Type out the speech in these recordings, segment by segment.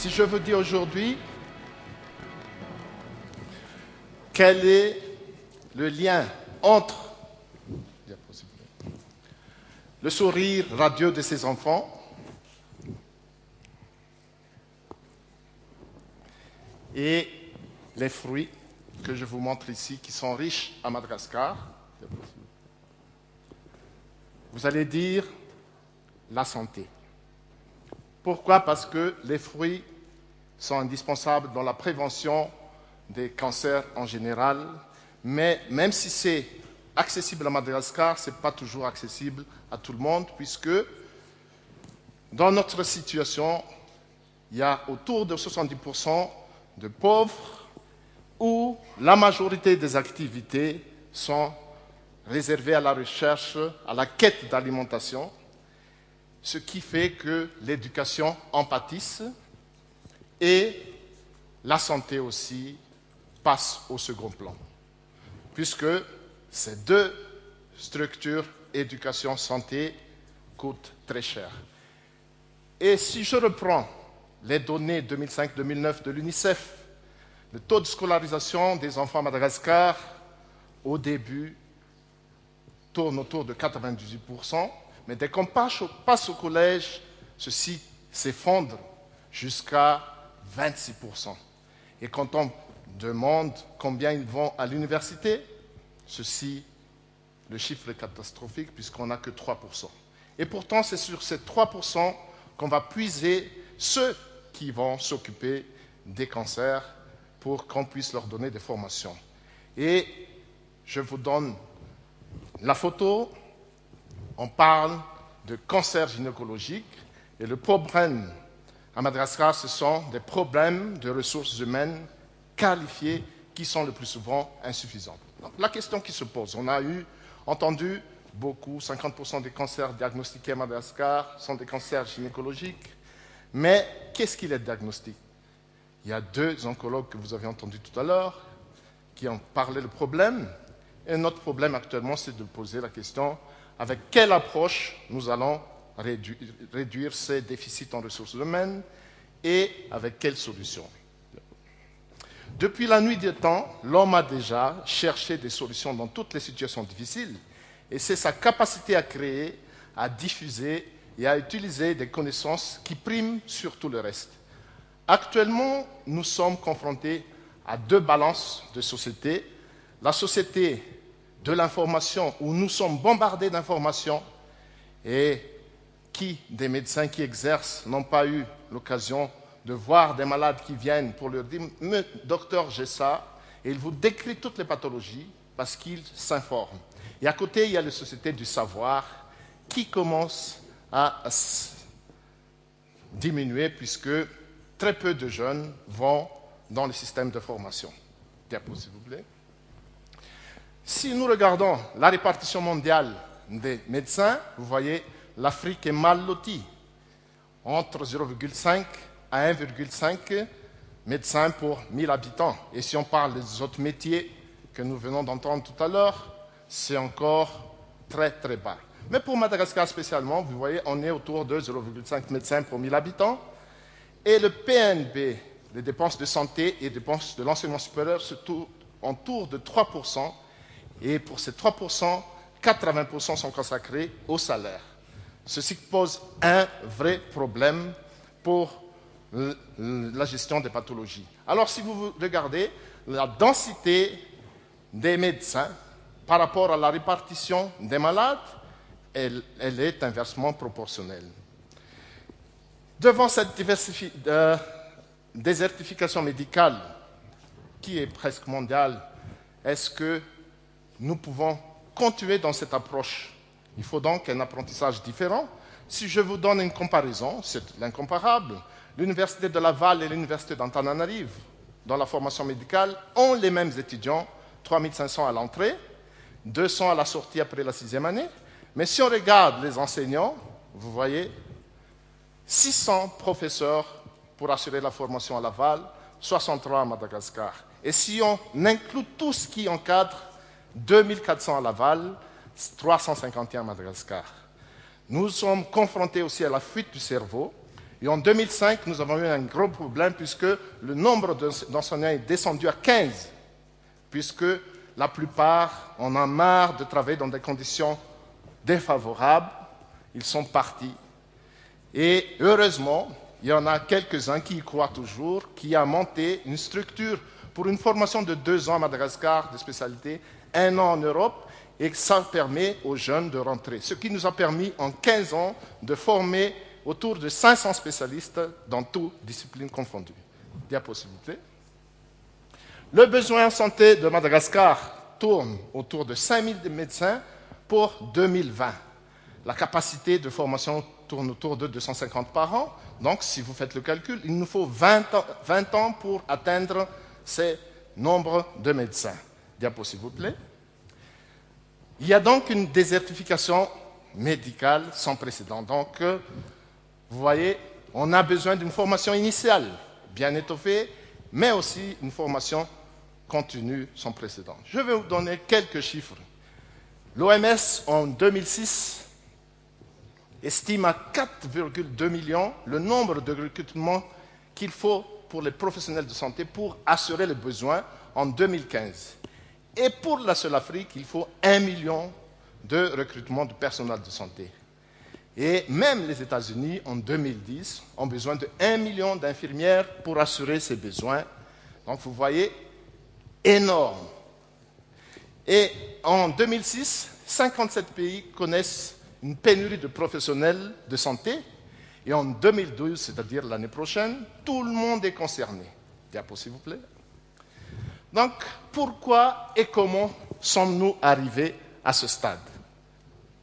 Si je vous dis aujourd'hui, quel est le lien entre le sourire radieux de ces enfants et les fruits que je vous montre ici, qui sont riches à Madagascar? Vous allez dire la santé. Pourquoi? Parce que les fruits sont indispensables dans la prévention des cancers en général, mais même si c'est accessible à Madagascar, ce n'est pas toujours accessible à tout le monde, puisque dans notre situation, il y a autour de 70% de pauvres où la majorité des activités sont réservées à la recherche, à la quête d'alimentation, ce qui fait que l'éducation en pâtisse et la santé aussi passe au second plan, puisque ces deux structures, éducation, santé, coûtent très cher. Et si je reprends les données 2005-2009 de l'UNICEF, le taux de scolarisation des enfants à Madagascar, au début, tourne autour de 98%, mais dès qu'on passe au collège, ceci s'effondre jusqu'à 26%. Et quand on demande combien ils vont à l'université, le chiffre est catastrophique puisqu'on n'a que 3%. Et pourtant, c'est sur ces 3% qu'on va puiser ceux qui vont s'occuper des cancers pour qu'on puisse leur donner des formations. Et je vous donne la photo. On parle de cancer gynécologique et le problème à Madagascar, ce sont des problèmes de ressources humaines qualifiées qui sont le plus souvent insuffisantes. Donc, la question qui se pose, on a entendu beaucoup, 50% des cancers diagnostiqués à Madagascar sont des cancers gynécologiques, mais qu'est-ce qu'il est diagnostic? Il y a deux oncologues que vous avez entendus tout à l'heure qui ont parlé du problème, et notre problème actuellement, c'est de poser la question avec quelle approche nous allons réduire ces déficits en ressources humaines et avec quelles solutions. Depuis la nuit des temps, l'homme a déjà cherché des solutions dans toutes les situations difficiles et c'est sa capacité à créer, à diffuser et à utiliser des connaissances qui priment sur tout le reste. Actuellement, nous sommes confrontés à deux balances de société. La société de l'information où nous sommes bombardés d'informations et des médecins qui exercent n'ont pas eu l'occasion de voir des malades qui viennent pour leur dire « Docteur, j'ai ça », et ils vous décrivent toutes les pathologies parce qu'ils s'informent. Et à côté, il y a les sociétés du savoir qui commencent à diminuer puisque très peu de jeunes vont dans le système de formation. Diapo, s'il vous plaît. Si nous regardons la répartition mondiale des médecins, vous voyez, l'Afrique est mal lotie, entre 0,5 à 1,5 médecins pour 1000 habitants. Et si on parle des autres métiers que nous venons d'entendre tout à l'heure, c'est encore très très bas. Mais pour Madagascar spécialement, vous voyez, on est autour de 0,5 médecins pour 1000 habitants. Et le PNB, les dépenses de santé et les dépenses de l'enseignement supérieur, se entourent de 3%. Et pour ces 3%, 80% sont consacrés au salaire. Ceci pose un vrai problème pour la gestion des pathologies. Alors, si vous regardez la densité des médecins par rapport à la répartition des malades, elle est inversement proportionnelle. Devant cette désertification médicale qui est presque mondiale, est-ce que nous pouvons continuer dans cette approche? Il faut donc un apprentissage différent. Si je vous donne une comparaison, c'est l'incomparable. L'université de Laval et l'université d'Antananarive, dans la formation médicale, ont les mêmes étudiants, 3500 à l'entrée, 200 à la sortie après la 6e année. Mais si on regarde les enseignants, vous voyez, 600 professeurs pour assurer la formation à Laval, 63 à Madagascar. Et si on inclut tout ce qui encadre, 2400 à Laval, 351 à Madagascar. Nous sommes confrontés aussi à la fuite du cerveau Et en 2005, nous avons eu un gros problème puisque le nombre d'enseignants est descendu à 15, puisque la plupart en ont marre de travailler dans des conditions défavorables. Ils sont partis. Et heureusement, il y en a quelques-uns qui y croient toujours, qui a monté une structure pour une formation de 2 ans à Madagascar de spécialité, 1 an en Europe, et ça permet aux jeunes de rentrer. Ce qui nous a permis en 15 ans de former autour de 500 spécialistes dans toutes disciplines confondues. Diapo, s'il vous plaît. Le besoin en santé de Madagascar tourne autour de 5000 médecins pour 2020. La capacité de formation tourne autour de 250 par an. Donc, si vous faites le calcul, il nous faut 20 ans pour atteindre ces nombres de médecins. Diapo, s'il vous plaît. Il y a donc une désertification médicale sans précédent. Donc, vous voyez, on a besoin d'une formation initiale bien étoffée, mais aussi une formation continue sans précédent. Je vais vous donner quelques chiffres. L'OMS, en 2006, estime à 4,2 millions le nombre de recrutements qu'il faut pour les professionnels de santé pour assurer les besoins en 2015. Et pour la seule Afrique, il faut 1 million de recrutements de personnel de santé. Et même les États-Unis, en 2010, ont besoin de 1 million d'infirmières pour assurer ces besoins. Donc vous voyez, énorme. Et en 2006, 57 pays connaissent une pénurie de professionnels de santé. Et en 2012, c'est-à-dire l'année prochaine, tout le monde est concerné. Diapo, s'il vous plaît. Donc, pourquoi et comment sommes-nous arrivés à ce stade?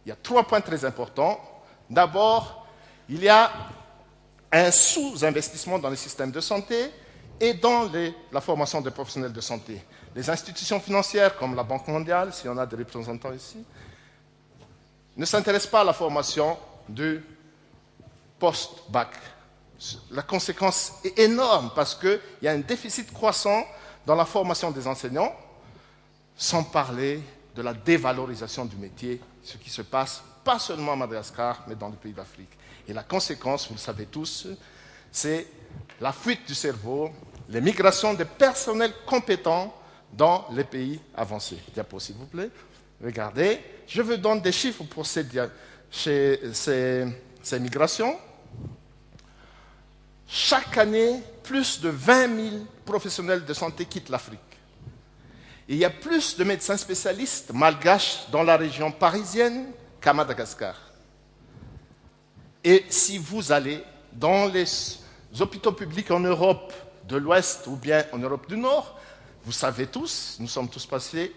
Il y a 3 points très importants. D'abord, il y a un sous-investissement dans les systèmes de santé et dans la formation des professionnels de santé. Les institutions financières, comme la Banque mondiale, si on a des représentants ici, ne s'intéressent pas à la formation du post-bac. La conséquence est énorme parce qu'il y a un déficit croissant dans la formation des enseignants, sans parler de la dévalorisation du métier, ce qui se passe pas seulement à Madagascar, mais dans les pays d'Afrique. Et la conséquence, vous le savez tous, c'est la fuite du cerveau, l'émigration des personnels compétents dans les pays avancés. Diapo, s'il vous plaît. Regardez, je vous donne des chiffres pour ces migrations. Chaque année, plus de 20 000 professionnels de santé quittent l'Afrique. Et il y a plus de médecins spécialistes malgaches dans la région parisienne qu'à Madagascar. Et si vous allez dans les hôpitaux publics en Europe de l'Ouest ou bien en Europe du Nord, vous savez tous, nous sommes tous passés,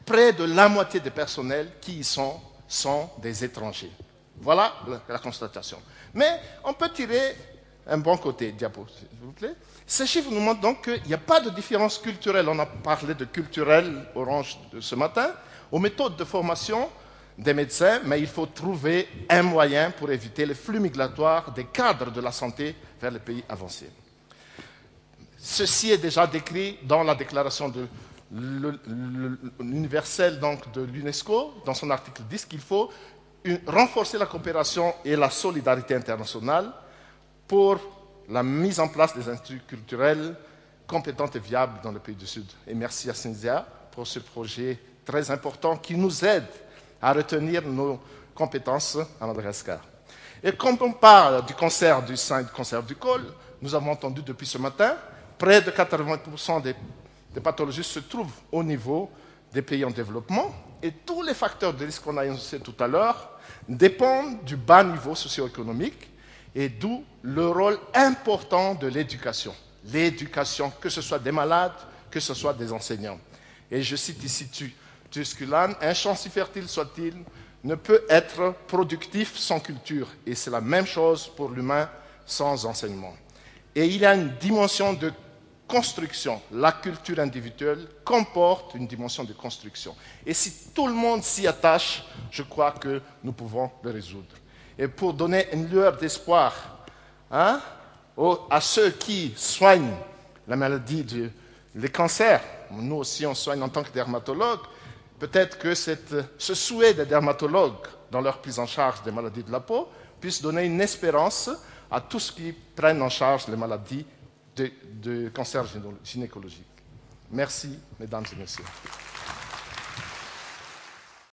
près de la moitié des personnels qui y sont des étrangers. Voilà la constatation. Mais on peut tirer un bon côté, diapo, s'il vous plaît. Ces chiffres nous montrent donc qu'il n'y a pas de différence culturelle. On a parlé de culturel orange ce matin, aux méthodes de formation des médecins, mais il faut trouver un moyen pour éviter les flux migratoires des cadres de la santé vers les pays avancés. Ceci est déjà décrit dans la déclaration universelle de l'UNESCO, dans son article 10, qu'il faut renforcer la coopération et la solidarité internationale pour la mise en place des instituts culturels compétents et viables dans le pays du Sud. Et merci à Cynthia pour ce projet très important qui nous aide à retenir nos compétences à Madagascar. Et quand on parle du cancer du sein et du cancer du col, nous avons entendu depuis ce matin, près de 80% des pathologies se trouvent au niveau des pays en développement et tous les facteurs de risque qu'on a énoncés tout à l'heure dépendent du bas niveau socio-économique et d'où le rôle important de l'éducation. L'éducation, que ce soit des malades, que ce soit des enseignants. Et je cite ici Tusculan, un champ si fertile soit-il, ne peut être productif sans culture. Et c'est la même chose pour l'humain sans enseignement. Et il y a une dimension de construction. La culture individuelle comporte une dimension de construction. Et si tout le monde s'y attache, je crois que nous pouvons le résoudre. Et pour donner une lueur d'espoir à ceux qui soignent la maladie, les cancers, nous aussi on soigne en tant que dermatologue, peut-être que ce souhait des dermatologues dans leur prise en charge des maladies de la peau puisse donner une espérance à tous ceux qui prennent en charge les maladies de cancer gynécologique. Merci, mesdames et messieurs.